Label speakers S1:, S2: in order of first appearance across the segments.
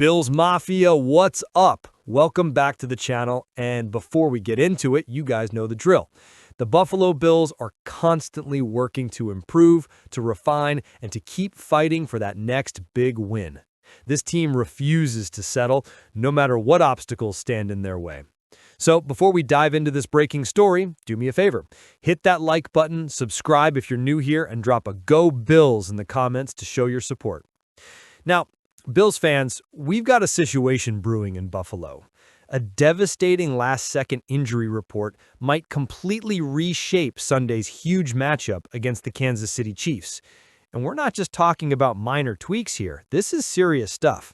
S1: Bills Mafia, what's up? Welcome back to the channel, and before we get into it, you guys know the drill. The Buffalo Bills are constantly working to improve, to refine, and to keep fighting for that next big win. This team refuses to settle, no matter what obstacles stand in their way. So before we dive into this breaking story, do me a favor. Hit that like button, subscribe if you're new here, and drop a Go Bills in the comments to show your support. Now, Bills fans, we've got a situation brewing in Buffalo. A devastating last-second injury report might completely reshape Sunday's huge matchup against the Kansas City Chiefs. And we're not just talking about minor tweaks here. This is serious stuff.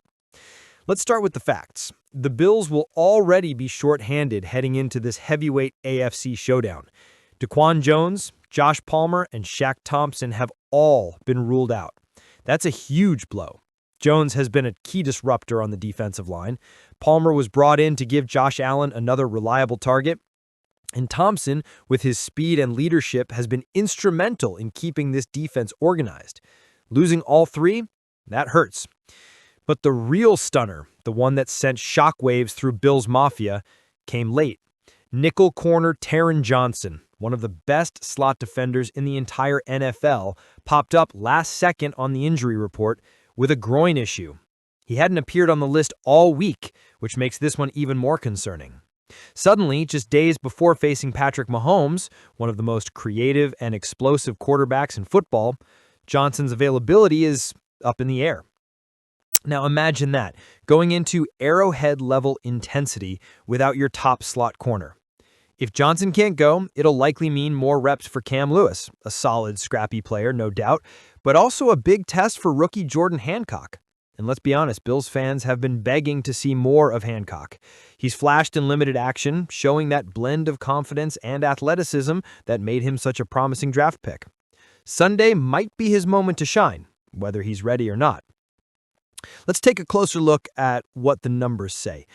S1: Let's start with the facts. The Bills will already be shorthanded heading into this heavyweight AFC showdown. Daquan Jones, Josh Palmer, and Shaq Thompson have all been ruled out. That's a huge blow. Jones has been a key disruptor on the defensive line. Palmer was brought in to give Josh Allen another reliable target. And Thompson, with his speed and leadership, has been instrumental in keeping this defense organized. Losing all three? That hurts. But the real stunner, the one that sent shockwaves through Bills Mafia, came late. Nickel corner Taron Johnson, one of the best slot defenders in the entire NFL, popped up last second on the injury report with a groin issue. He hadn't appeared on the list all week, which makes this one even more concerning. Suddenly, just days before facing Patrick Mahomes, one of the most creative and explosive quarterbacks in football, Johnson's availability is up in the air. Now imagine that, going into Arrowhead-level intensity without your top slot corner. If Johnson can't go, it'll likely mean more reps for Cam Lewis, a solid, scrappy player, no doubt, but also a big test for rookie Jordan Hancock. And let's be honest, Bills fans have been begging to see more of Hancock. He's flashed in limited action, showing that blend of confidence and athleticism that made him such a promising draft pick. Sunday might be his moment to shine, whether he's ready or not. Let's take a closer look at what the numbers say.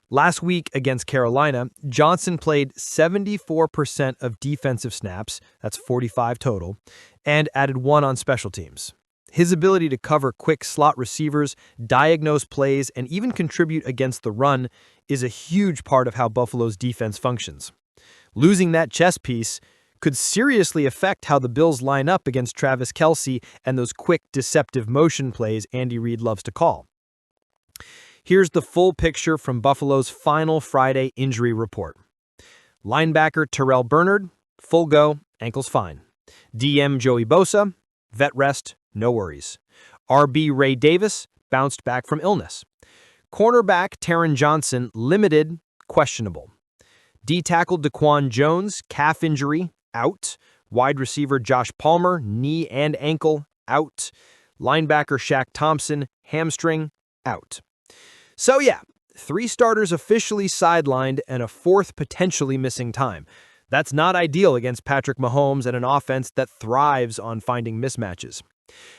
S1: Last week against Carolina, Johnson played 74% of defensive snaps, that's 45 total, and added 1 on special teams. His ability to cover quick slot receivers, diagnose plays, and even contribute against the run is a huge part of how Buffalo's defense functions. Losing that chess piece could seriously affect how the Bills line up against Travis Kelce and those quick, deceptive motion plays Andy Reid loves to call. Here's the full picture from Buffalo's final Friday injury report. Linebacker Terrell Bernard, full go, ankles fine. DM Joey Bosa, vet rest, no worries. RB Ray Davis, bounced back from illness. Cornerback Taron Johnson, limited, questionable. D-tackle Daquan Jones, calf injury, out. Wide receiver Josh Palmer, knee and ankle, out. Linebacker Shaq Thompson, hamstring, out. So yeah, 3 starters officially sidelined and a 4th potentially missing time. That's not ideal against Patrick Mahomes and an offense that thrives on finding mismatches.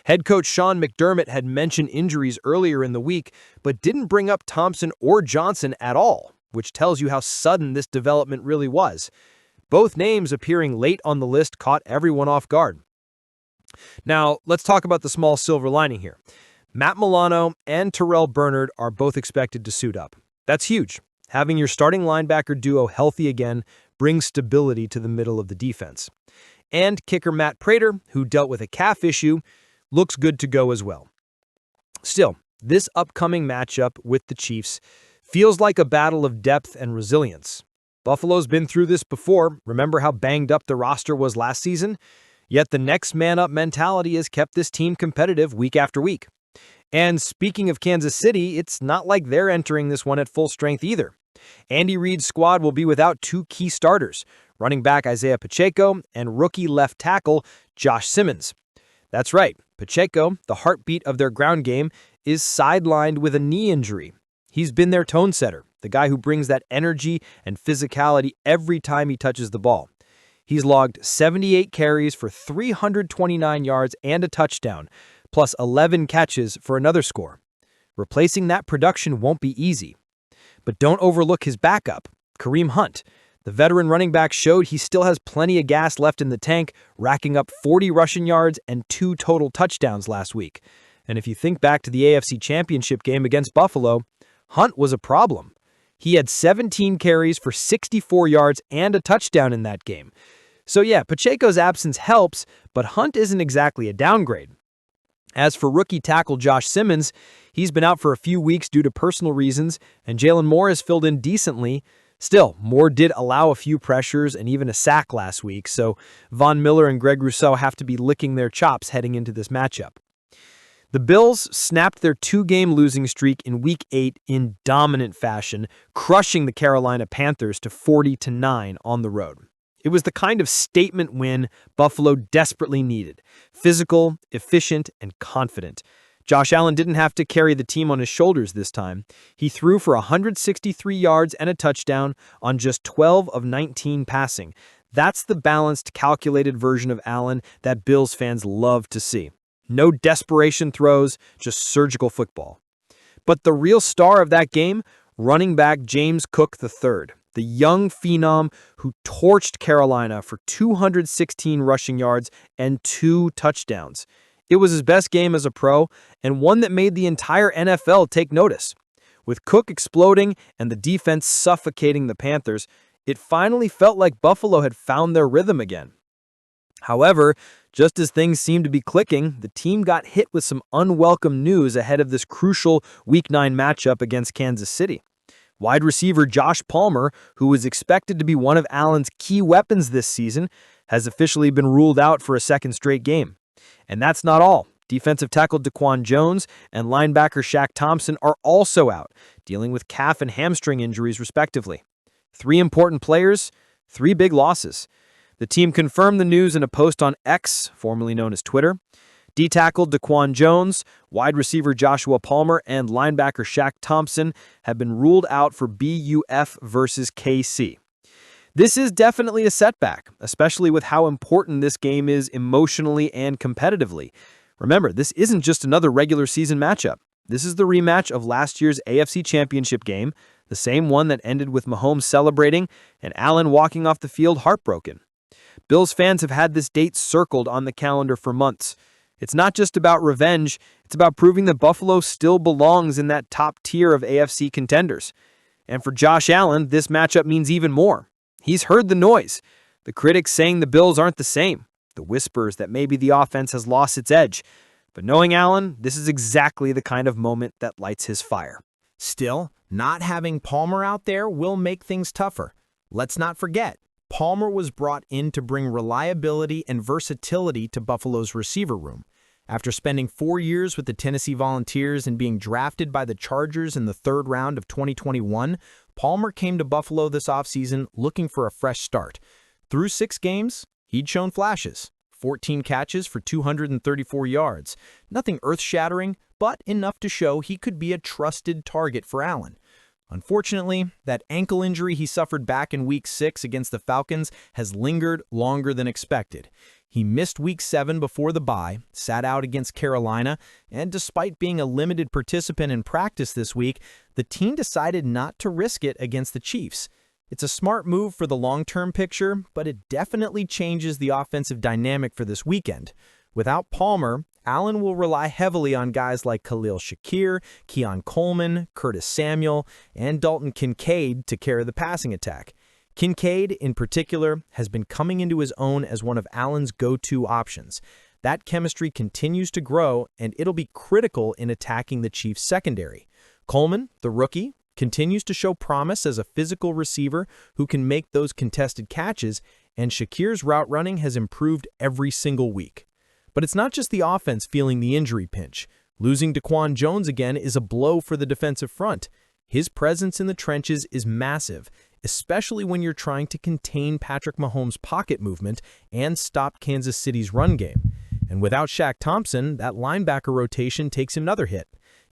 S1: Head coach Sean McDermott had mentioned injuries earlier in the week, but didn't bring up Thompson or Johnson at all, which tells you how sudden this development really was. Both names appearing late on the list caught everyone off guard. Now, let's talk about the small silver lining here. Matt Milano and Terrell Bernard are both expected to suit up. That's huge. Having your starting linebacker duo healthy again brings stability to the middle of the defense. And kicker Matt Prater, who dealt with a calf issue, looks good to go as well. Still, this upcoming matchup with the Chiefs feels like a battle of depth and resilience. Buffalo's been through this before. Remember how banged up the roster was last season? Yet the next man up mentality has kept this team competitive week after week. And speaking of Kansas City, it's not like they're entering this one at full strength either. Andy Reid's squad will be without 2 key starters, running back Isaiah Pacheco and rookie left tackle Josh Simmons. That's right, Pacheco, the heartbeat of their ground game, is sidelined with a knee injury. He's been their tone setter, the guy who brings that energy and physicality every time he touches the ball. He's logged 78 carries for 329 yards and a touchdown, plus 11 catches for another score. Replacing that production won't be easy. But don't overlook his backup, Kareem Hunt. The veteran running back showed he still has plenty of gas left in the tank, racking up 40 rushing yards and 2 total touchdowns last week. And if you think back to the AFC Championship game against Buffalo, Hunt was a problem. He had 17 carries for 64 yards and a touchdown in that game. So yeah, Pacheco's absence helps, but Hunt isn't exactly a downgrade. As for rookie tackle Josh Simmons, he's been out for a few weeks due to personal reasons, and Jalen Moore has filled in decently. Still, Moore did allow a few pressures and even a sack last week, so Von Miller and Greg Rousseau have to be licking their chops heading into this matchup. The Bills snapped their 2-game losing streak in Week 8 in dominant fashion, crushing the Carolina Panthers to 40-9 on the road. It was the kind of statement win Buffalo desperately needed. Physical, efficient, and confident. Josh Allen didn't have to carry the team on his shoulders this time. He threw for 163 yards and a touchdown on just 12 of 19 passing. That's the balanced, calculated version of Allen that Bills fans love to see. No desperation throws, just surgical football. But the real star of that game, running back James Cook III, the young phenom who torched Carolina for 216 rushing yards and 2 touchdowns. It was his best game as a pro, and one that made the entire NFL take notice. With Cook exploding and the defense suffocating the Panthers, it finally felt like Buffalo had found their rhythm again. However, just as things seemed to be clicking, the team got hit with some unwelcome news ahead of this crucial Week 9 matchup against Kansas City. Wide receiver Josh Palmer, who was expected to be one of Allen's key weapons this season, has officially been ruled out for a second straight game. And that's not all. Defensive tackle Daquan Jones and linebacker Shaq Thompson are also out, dealing with calf and hamstring injuries respectively. 3 important players, 3 big losses. The team confirmed the news in a post on X, formerly known as Twitter. D-tackle Daquan Jones, wide receiver Joshua Palmer, and linebacker Shaq Thompson have been ruled out for BUF versus KC. This is definitely a setback, especially with how important this game is emotionally and competitively. Remember, this isn't just another regular season matchup. This is the rematch of last year's AFC Championship game, the same one that ended with Mahomes celebrating and Allen walking off the field heartbroken. Bills fans have had this date circled on the calendar for months. It's not just about revenge, it's about proving that Buffalo still belongs in that top tier of AFC contenders. And for Josh Allen, this matchup means even more. He's heard the noise. The critics saying the Bills aren't the same. The whispers that maybe the offense has lost its edge. But knowing Allen, this is exactly the kind of moment that lights his fire.
S2: Still, not having Palmer out there will make things tougher. Let's not forget, Palmer was brought in to bring reliability and versatility to Buffalo's receiver room. After spending 4 years with the Tennessee Volunteers and being drafted by the Chargers in the 3rd round of 2021, Palmer came to Buffalo this offseason looking for a fresh start. Through 6 games, he'd shown flashes. 14 catches for 234 yards. Nothing earth-shattering, but enough to show he could be a trusted target for Allen. Unfortunately, that ankle injury he suffered back in Week 6 against the Falcons has lingered longer than expected. He missed Week 7 before the bye, sat out against Carolina, and despite being a limited participant in practice this week, the team decided not to risk it against the Chiefs. It's a smart move for the long-term picture, but it definitely changes the offensive dynamic for this weekend. Without Palmer, Allen will rely heavily on guys like Khalil Shakir, Keon Coleman, Curtis Samuel, and Dalton Kincaid to carry the passing attack. Kincaid, in particular, has been coming into his own as one of Allen's go-to options. That chemistry continues to grow, and it'll be critical in attacking the Chiefs' secondary. Coleman, the rookie, continues to show promise as a physical receiver who can make those contested catches, and Shakir's route running has improved every single week. But it's not just the offense feeling the injury pinch. Losing Daquan Jones again is a blow for the defensive front. His presence in the trenches is massive, especially when you're trying to contain Patrick Mahomes' pocket movement and stop Kansas City's run game. And without Shaq Thompson, that linebacker rotation takes another hit.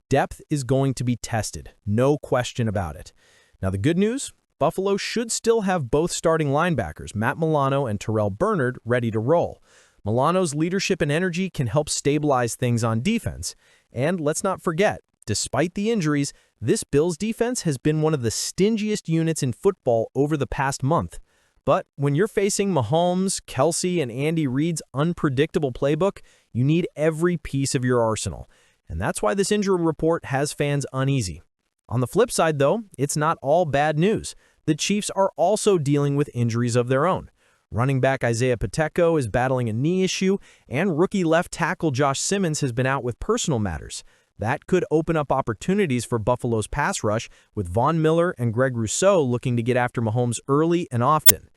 S2: Depth is going to be tested, no question about it. Now the good news, Buffalo should still have both starting linebackers, Matt Milano and Terrell Bernard, ready to roll. Milano's leadership and energy can help stabilize things on defense. And let's not forget, despite the injuries, this Bills defense has been one of the stingiest units in football over the past month. But when you're facing Mahomes, Kelsey, and Andy Reid's unpredictable playbook, you need every piece of your arsenal. and that's why this injury report has fans uneasy. On the flip side, though, it's not all bad news. The Chiefs are also dealing with injuries of their own. Running back Isaiah Pacheco is battling a knee issue, and rookie left tackle Josh Simmons has been out with personal matters. That could open up opportunities for Buffalo's pass rush, with Von Miller and Greg Rousseau looking to get after Mahomes early and often.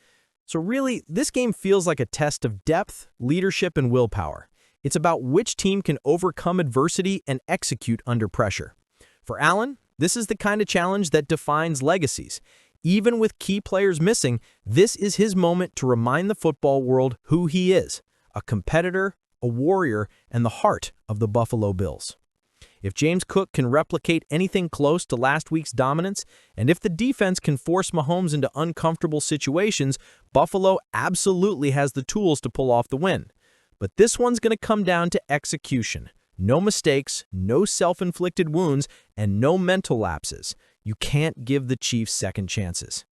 S2: So really, this game feels like a test of depth, leadership, and willpower. It's about which team can overcome adversity and execute under pressure. For Allen, this is the kind of challenge that defines legacies. Even with key players missing, this is his moment to remind the football world who he is, a competitor, a warrior, and the heart of the Buffalo Bills. If James Cook can replicate anything close to last week's dominance, and if the defense can force Mahomes into uncomfortable situations, Buffalo absolutely has the tools to pull off the win. But this one's going to come down to execution. No mistakes, no self-inflicted wounds, and no mental lapses. You can't give the Chiefs second chances.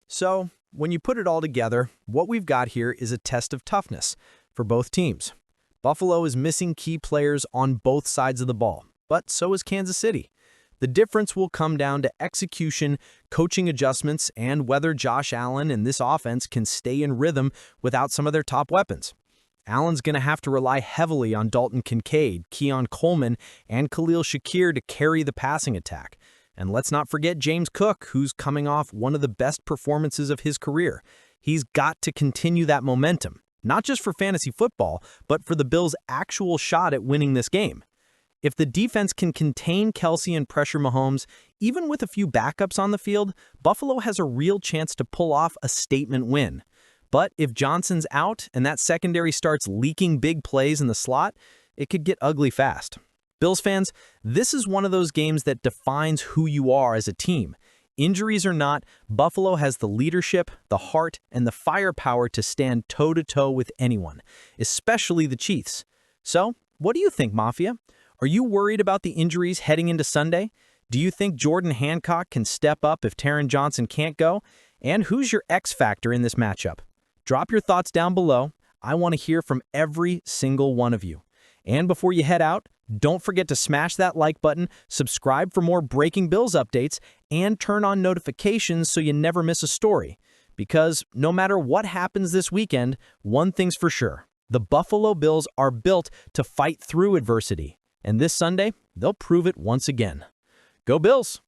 S2: So, when you put it all together, what we've got here is a test of toughness for both teams. Buffalo is missing key players on both sides of the ball, but so is Kansas City. The difference will come down to execution, coaching adjustments, and whether Josh Allen and this offense can stay in rhythm without some of their top weapons. Allen's going to have to rely heavily on Dalton Kincaid, Keon Coleman, and Khalil Shakir to carry the passing attack. And let's not forget James Cook, who's coming off one of the best performances of his career. He's got to continue that momentum, not just for fantasy football, but for the Bills' actual shot at winning this game. If the defense can contain Kelsey and pressure Mahomes, even with a few backups on the field, Buffalo has a real chance to pull off a statement win. But if Johnson's out and that secondary starts leaking big plays in the slot, it could get ugly fast. Bills fans, this is one of those games that defines who you are as a team. Injuries or not, Buffalo has the leadership, the heart, and the firepower to stand toe-to-toe with anyone, especially the Chiefs. So, what do you think, Mafia? Are you worried about the injuries heading into Sunday? Do you think Jordan Hancock can step up if Taron Johnson can't go? And who's your X factor in this matchup? Drop your thoughts down below. I want to hear from every single one of you. And before you head out, don't forget to smash that like button, subscribe for more Breaking Bills updates, and turn on notifications so you never miss a story. Because no matter what happens this weekend, one thing's for sure. The Buffalo Bills are built to fight through adversity. And this Sunday, they'll prove it once again. Go Bills!